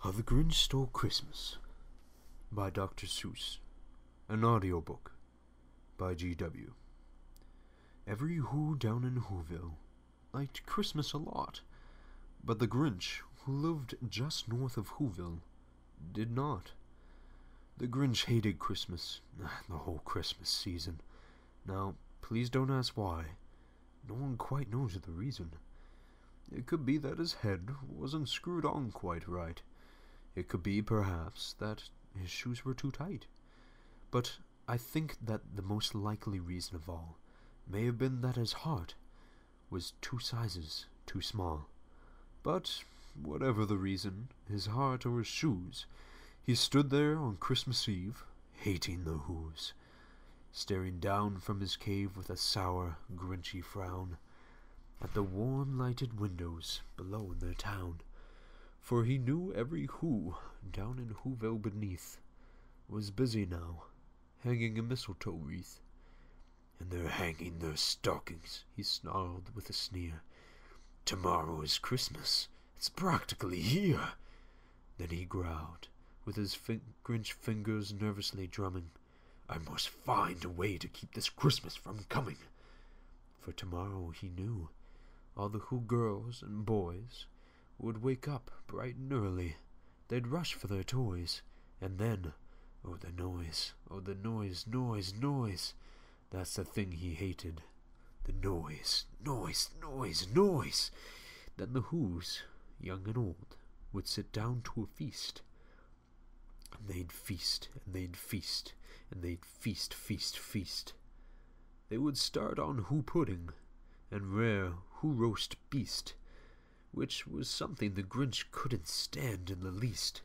How the Grinch Stole Christmas by Dr. Seuss. An audiobook by G.W. Every Who down in Whoville liked Christmas a lot, but the Grinch, who lived just north of Whoville, did not. The Grinch hated Christmas, the whole Christmas season. Now, please don't ask why. No one quite knows the reason. It could be that his head wasn't screwed on quite right. It could be, perhaps, that his shoes were too tight. But I think that the most likely reason of all may have been that his heart was 2 sizes too small. But whatever the reason, his heart or his shoes, he stood there on Christmas Eve, hating the Whos, staring down from his cave with a sour, grinchy frown at the warm lighted windows below in their town. For he knew every Who down in Whoville beneath was busy now, hanging a mistletoe wreath. And they're hanging their stockings, he snarled with a sneer. Tomorrow is Christmas. It's practically here. Then he growled, with his Grinch fingers nervously drumming. I must find a way to keep this Christmas from coming. For tomorrow, he knew, all the Who girls and boys would wake up bright and early. They'd rush for their toys, and then, oh the noise, noise. That's the thing he hated. The noise. Then the Whos, young and old, would sit down to a feast. And they'd feast, and they'd feast, and they'd feast. They would start on Who pudding, and rare Who roast beast, which was something the Grinch couldn't stand in the least.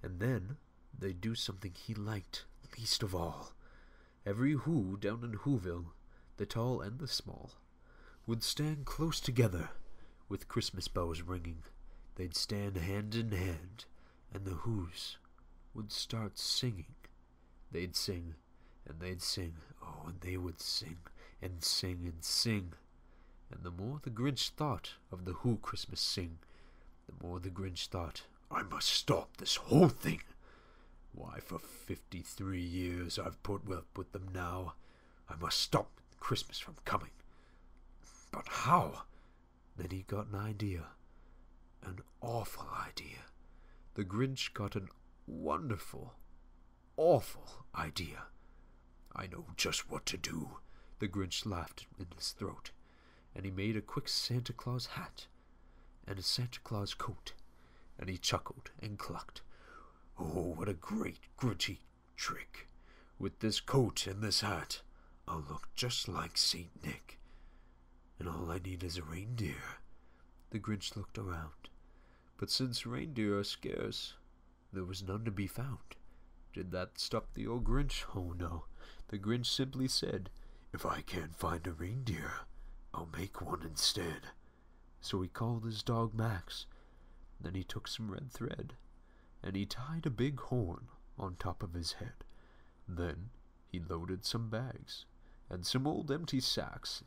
And then they'd do something he liked least of all. Every Who down in Whoville, the tall and the small, would stand close together, with Christmas bells ringing. They'd stand hand in hand, and the Whos would start singing. They'd sing, and they'd sing, oh, and they would sing, and sing, and sing. And the more the Grinch thought of the Who Christmas sing, the more the Grinch thought, I must stop this whole thing. Why, for 53 years I've put up with them now. I must stop Christmas from coming. But how? Then he got an idea. An awful idea. The Grinch got an wonderful, awful idea. I know just what to do. The Grinch laughed in his throat, and he made a quick Santa Claus hat and a Santa Claus coat, and he chuckled and clucked. Oh, what a great Grinchy trick! With this coat and this hat, I'll look just like Saint Nick. And all I need is a reindeer. The Grinch looked around, but since reindeer are scarce, there was none to be found. Did that stop the old Grinch? Oh no. The Grinch simply said, if I can't find a reindeer, I'll make one instead. So he called his dog Max. Then he took some red thread, and he tied a big horn on top of his head. Then he loaded some bags and some old empty sacks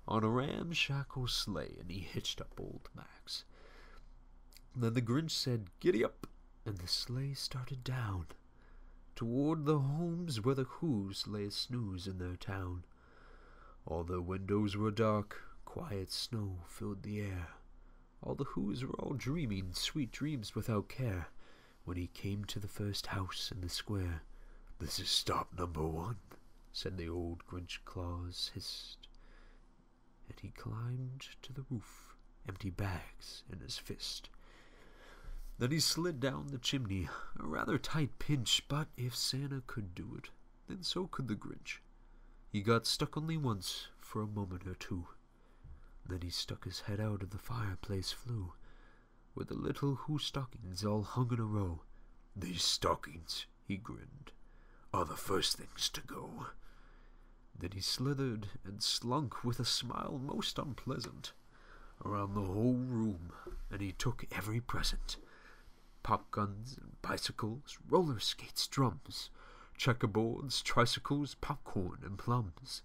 on a ramshackle sleigh, and he hitched up old Max. Then the Grinch said, giddy up, and the sleigh started down toward the homes where the Whos lay a snooze in their town. All the windows were dark, quiet snow filled the air. All the Whos were all dreaming sweet dreams without care, when he came to the first house in the square. This is stop number 1, said the old Grinch Claus hissed, and he climbed to the roof, empty bags in his fist. Then he slid down the chimney, a rather tight pinch, but if Santa could do it, then so could the Grinch. He got stuck only once, for a moment or two. Then he stuck his head out of the fireplace flue, where the little Who stockings all hung in a row. These stockings, he grinned, are the first things to go. Then he slithered and slunk with a smile most unpleasant around the whole room, and he took every present. Pop guns and bicycles, roller skates, drums, checkerboards, tricycles, popcorn, and plums,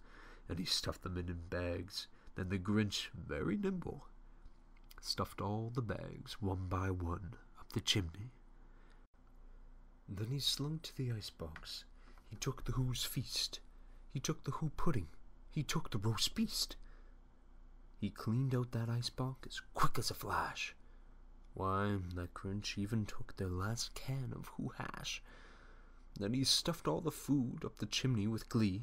and he stuffed them in bags. Then the Grinch, very nimble, stuffed all the bags one by one up the chimney Then he slunk to the icebox. He took the Who's feast. He took the Who pudding. He took the roast beast. He cleaned out that icebox as quick as a flash. Why, that Grinch even took their last can of Who hash. Then he stuffed all the food up the chimney with glee.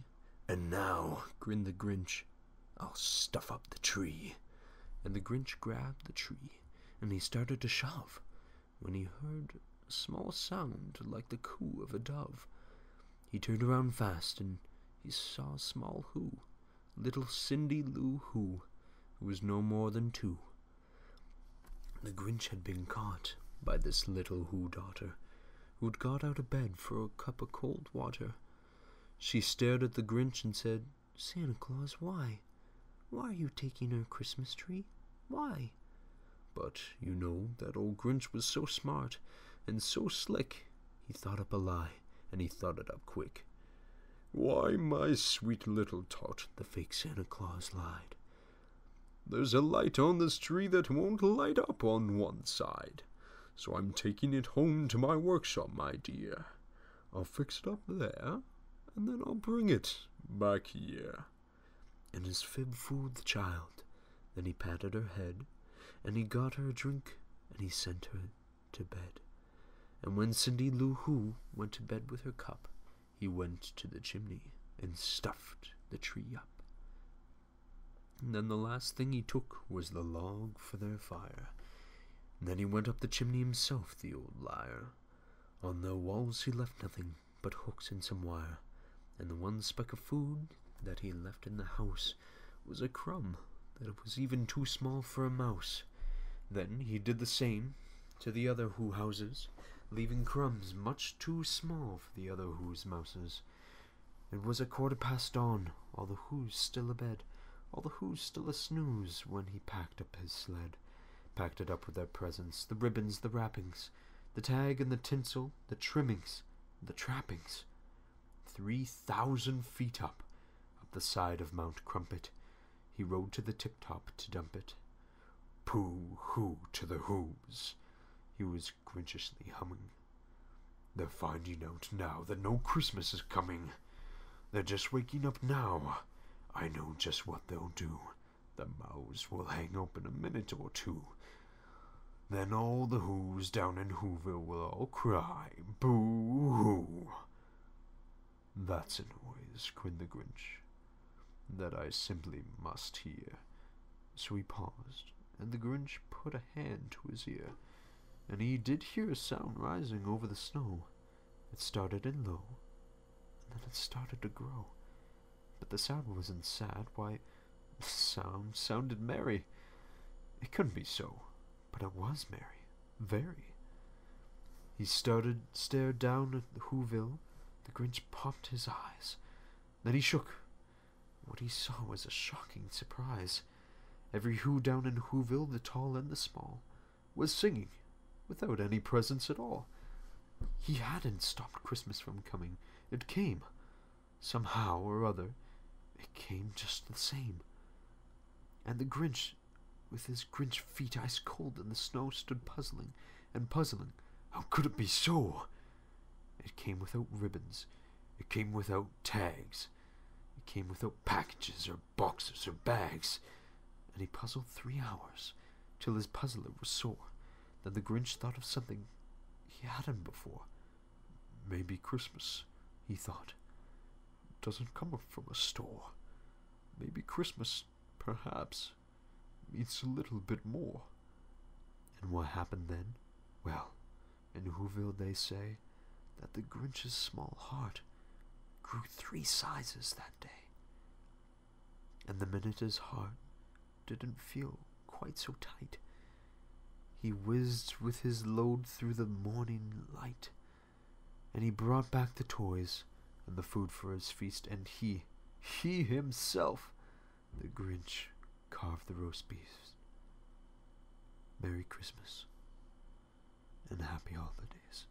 And now, grinned the Grinch, I'll stuff up the tree. And the Grinch grabbed the tree, and he started to shove, when he heard a small sound like the coo of a dove. He turned around fast, and he saw a small Who, little Cindy Lou Who was no more than 2. The Grinch had been caught by this little Who daughter, who'd got out of bed for a cup of cold water. She stared at the Grinch and said, "Santa Claus, why? Why are you taking our Christmas tree? Why?" But, you know, that old Grinch was so smart and so slick, he thought up a lie, and he thought it up quick. "Why, my sweet little tot," the fake Santa Claus lied, "there's a light on this tree that won't light up on one side, so I'm taking it home to my workshop, my dear. I'll fix it up there, and then I'll bring it back here." And his fib fooled the child. Then he patted her head, and he got her a drink, and he sent her to bed. And when Cindy Lou Who went to bed with her cup, he went to the chimney and stuffed the tree up. And then the last thing he took was the log for their fire. And then he went up the chimney himself, the old liar. On the walls he left nothing but hooks and some wire, and the one speck of food that he left in the house was a crumb that was even too small for a mouse. Then he did the same to the other Who houses, leaving crumbs much too small for the other Who's mouses. It was 1/4 dawn, all the Who's still abed, all the Who's still a snooze, when he packed up his sled. Packed it up with their presents, the ribbons, the wrappings, the tag and the tinsel, the trimmings, the trappings. 3,000 feet up the side of Mount Crumpet, he rode to the tip-top to dump it. "Pooh-hoo to the Who's," he was grinchishly humming. "They're finding out now that no Christmas is coming. They're just waking up now. I know just what they'll do. The mouths will hang open a minute or 2. Then all the Who's down in Whoville will all cry, boo-hoo." "That's a noise," grinned the Grinch, "that I simply must hear." So he paused, and the Grinch put a hand to his ear, and he did hear a sound rising over the snow. It started in low, and then it started to grow. But the sound wasn't sad. Why, the sound sounded merry. It couldn't be so, but it was merry, very. He stared down at the Whoville. The Grinch popped his eyes. Then he shook. What he saw was a shocking surprise. Every Who down in Whoville, the tall and the small, was singing, without any presents at all. He hadn't stopped Christmas from coming. It came. Somehow or other, it came just the same. And the Grinch, with his Grinch feet ice cold in the snow, stood puzzling and puzzling. How could it be so? It came without ribbons. It came without tags. It came without packages or boxes or bags. And he puzzled 3 hours, till his puzzler was sore. Then the Grinch thought of something he hadn't before. Maybe Christmas, he thought, doesn't come from a store. Maybe Christmas, perhaps, means a little bit more. And what happened then? Well, in Whoville they say that the Grinch's small heart grew 3 sizes that day. And the minute his heart didn't feel quite so tight, he whizzed with his load through the morning light, and he brought back the toys and the food for his feast, and he himself, the Grinch, carved the roast beef. Merry Christmas and happy holidays.